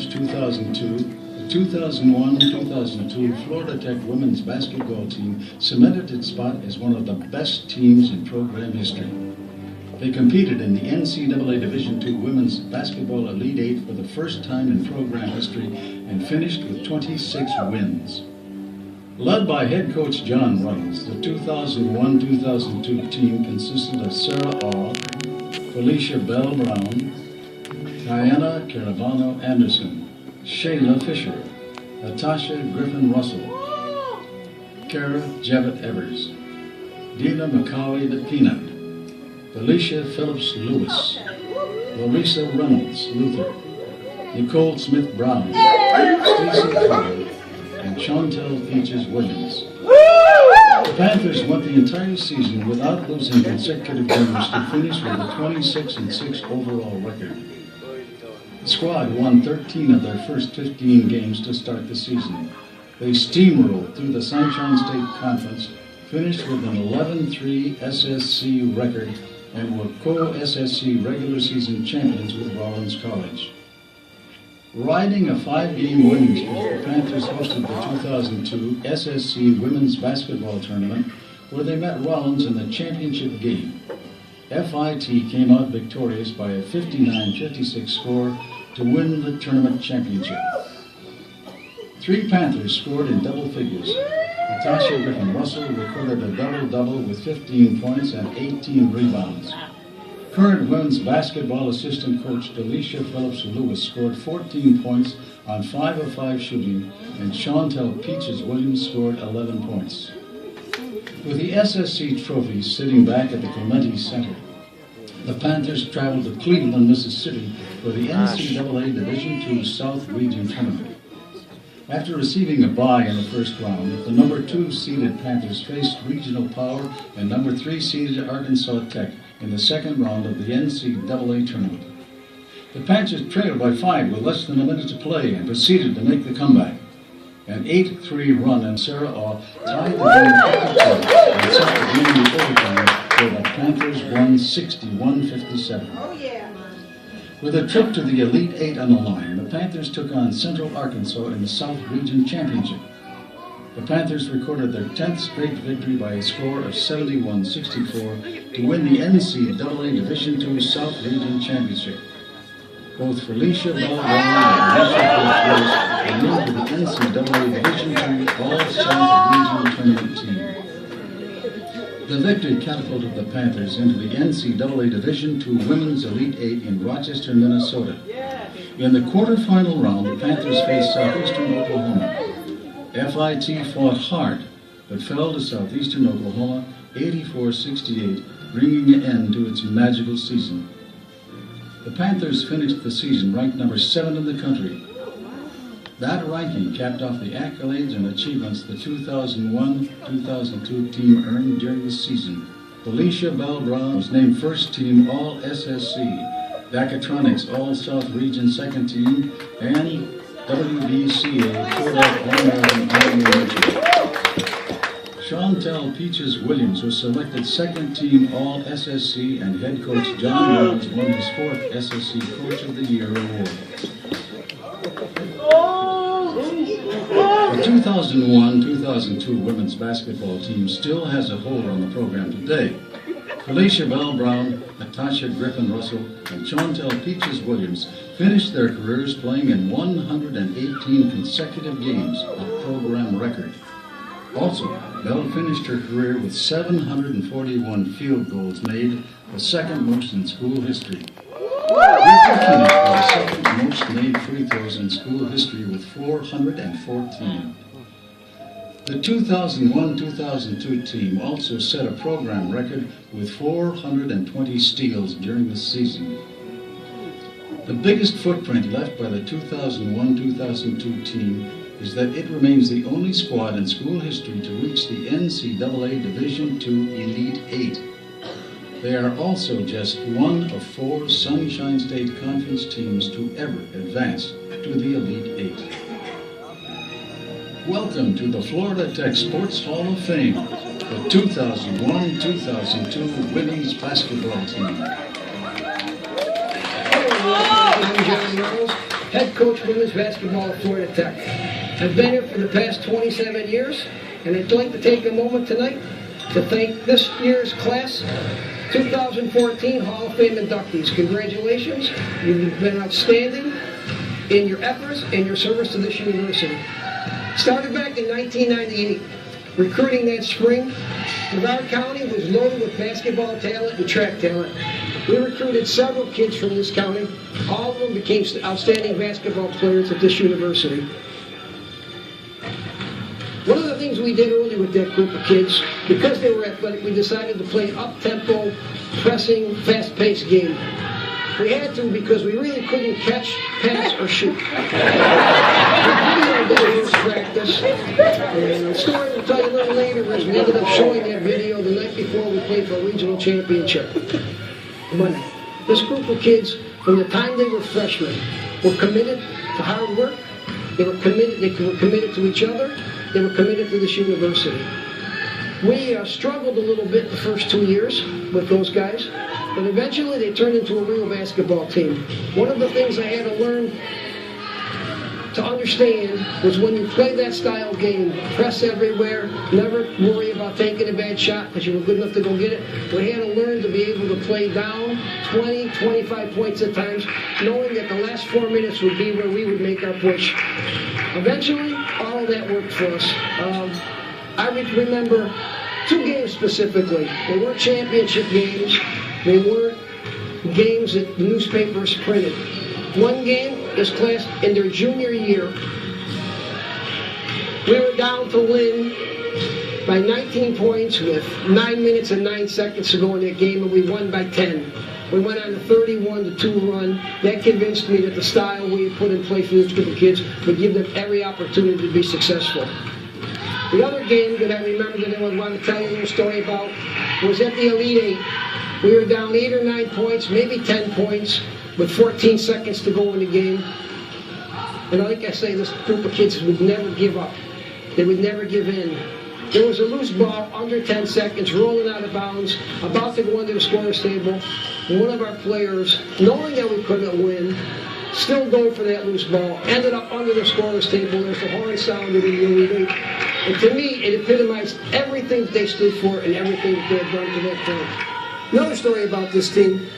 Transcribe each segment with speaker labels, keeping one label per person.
Speaker 1: March 2002, the 2001-2002 Florida Tech women's basketball team cemented its spot as one of the best teams in program history. They competed in the NCAA Division II Women's Basketball Elite Eight for the first time in program history and finished with 26 wins. Led by head coach John Ruddles, the 2001-2002 team consisted of Sarah Aw, Felicia Bell Brown, Diana Caravano Anderson, Shayla Fisher, Natasha Griffin Russell, Kara Jevett Evers, Dina McCauley the Peanut, Felicia Phillips Lewis, Larissa Reynolds Luther, Nicole Smith Brown, Stacy Carter, and Chantel Peaches Williams. The Panthers went the entire season without losing consecutive games to finish with a 26-6 overall record. The squad won 13 of their first 15 games to start the season. They steamrolled through the Sunshine State Conference, finished with an 11-3 SSC record, and were co-SSC regular season champions with Rollins College. Riding a 5-game winning streak, the Panthers hosted the 2002 SSC Women's Basketball Tournament, where they met Rollins in the championship game. FIT came out victorious by a 59-56 score to win the tournament championship. 3 Panthers scored in double figures. Natasha Griffin Russell recorded a double-double with 15 points and 18 rebounds. Current women's basketball assistant coach Delicia Phillips Lewis scored 14 points on 5 of 5 shooting, and Chantel Peaches Williams scored 11 points. With the SSC trophy sitting back at the Clementi Center, the Panthers traveled to Cleveland, Mississippi for the NCAA Division II South Region Tournament. After receiving a bye in the first round, the number 2 seeded Panthers faced regional power and number 3 seeded Arkansas Tech in the second round of the NCAA tournament. The Panthers trailed by 5 with less than a minute to play and proceeded to make the comeback. An 8-3 run and Sarah Aw tied the game 52 and set the game to overtime where the Panthers won 61-57. With a trip to the Elite Eight on the line, the Panthers took on Central Arkansas in the South Region Championship. The Panthers recorded their 10th straight victory by a score of 71-64 to win the NCAA Division II South Region Championship. Both Felicia Bell Brown and Alicia Phillips were named to the NCAA Division II All-South Region Tournament team. The victory catapulted the Panthers into the NCAA Division II Women's Elite Eight in Rochester, Minnesota. In the quarterfinal round, the Panthers faced Southeastern Oklahoma. FIT fought hard, but fell to Southeastern Oklahoma 84-68, bringing an end to its magical season. The Panthers finished the season ranked number 7 in the country. That ranking capped off the accolades and achievements the 2001-2002 team earned during the season. Felicia Bell Brown was named first team All-SSC, Dakatronics All-South Region second team, and WBCA Kodak All-American All-American. Chantel Peaches Williams was selected second team All-SSC, and head coach John Ruddles won his 4th SSC Coach of the Year award. The 2001-2002 women's basketball team still has a hold on the program today. Felicia Bell Brown, Natasha Griffin Russell, and Chantel Peaches Williams finished their careers playing in 118 consecutive games, a program record. Also, Bell finished her career with 741 field goals made, the second most in school history. Griffin finished with the second most made free throws in school history with 414. The 2001-2002 team also set a program record with 420 steals during the season. The biggest footprint left by the 2001-2002 team is that it remains the only squad in school history to reach the NCAA Division II Elite Eight. They are also just one of 4 Sunshine State Conference teams to ever advance to the Elite Eight. Welcome to the Florida Tech Sports Hall of Fame, the 2001-2002 women's basketball team.
Speaker 2: head coach women's basketball at Florida Tech. I've been here for the past 27 years, and I'd like to take a moment tonight to thank this year's class 2014 Hall of Fame inductees. Congratulations. You've been outstanding in your efforts and your service to this university. Started back in 1998. Recruiting that spring, Brevard County was loaded with basketball talent and track talent. We recruited several kids from this county. All of them became outstanding basketball players at this university. One of the things we did early with that group of kids, because they were athletic, we decided to play an up-tempo, pressing, fast-paced game. We had to because we really couldn't catch, pass, or shoot. We did practice. And the story we'll tell you a little later is we ended up showing that video the night before we played for a regional championship. But this group of kids, from the time they were freshmen, were committed to hard work. They were committed to each other. They were committed to this university. We struggled a little bit the first 2 years with those guys, but eventually they turned into a real basketball team. One of the things I had to learn to understand was when you play that style game, press everywhere, never worry about taking a bad shot because you were good enough to go get it. We had to learn to be able to play down 20, 25 points at times, knowing that the last 4 minutes would be where we would make our push. Eventually, all of that worked for us. I remember 2 games specifically. They weren't championship games. They weren't games that the newspapers printed. One game, this class, in their junior year, we were down to win by 19 points with 9 minutes and 9 seconds to go in that game, and we won by 10. We went on a 31-2 run. That convinced me that the style we had put in place for this group of kids would give them every opportunity to be successful. The other game that I remember that I would want to tell you a little story about was at the Elite Eight. We were down 8 or 9 points, maybe 10 points, with 14 seconds to go in the game. And like I say, this group of kids would never give up. They would never give in. There was a loose ball under 10 seconds, rolling out of bounds, about to go under the scorer's table. And one of our players, knowing that we couldn't win, still going for that loose ball, ended up under the scorer's table. There's the horn sounded in the Elite Eight. And to me, it epitomized everything that they stood for and everything that they had done to that point. Another story about this team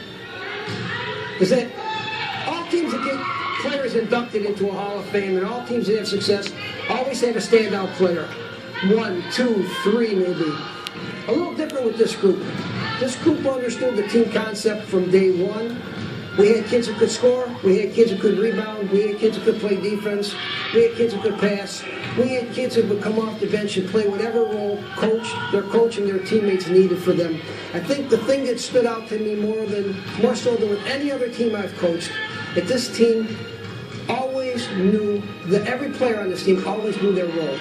Speaker 2: is that all teams that get players inducted into a Hall of Fame and all teams that have success always have a standout player. 1, 2, 3 maybe. A little different with this group. This group understood the team concept from day one. We had kids who could score, we had kids who could rebound, we had kids who could play defense, we had kids who could pass, we had kids who would come off the bench and play whatever role their coach and their teammates needed for them. I think the thing that stood out to me more so than with any other team I've coached, that this team always knew, that every player on this team always knew their role.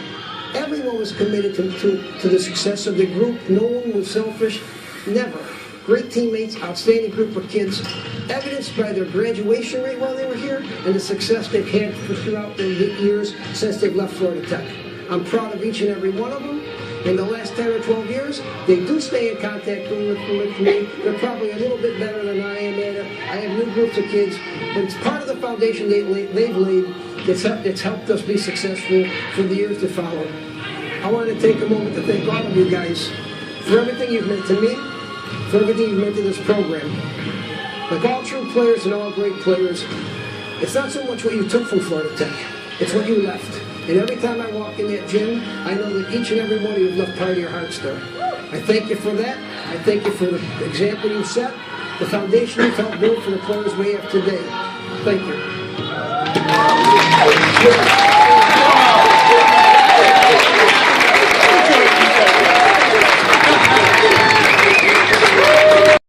Speaker 2: Everyone was committed to the success of the group. No one was selfish, never. Great teammates, outstanding group of kids, evidenced by their graduation rate while they were here and the success they've had throughout their years since they've left Florida Tech. I'm proud of each and every one of them. In the last 10 or 12 years, they do stay in contact with me. They're probably a little bit better than I am at it. I have new groups of kids, but it's part of the foundation they've laid that's helped us be successful for the years to follow. I want to take a moment to thank all of you guys for everything you've meant to me, for everything you've meant to this program. Like all true players and all great players, it's not so much what you took from Florida Tech, it's what you left. And every time I walk in that gym, I know that each and every one of you have left part of your hearts there. I thank you for that. I thank you for the example you set, the foundation you've helped build for the players we have today. Thank you.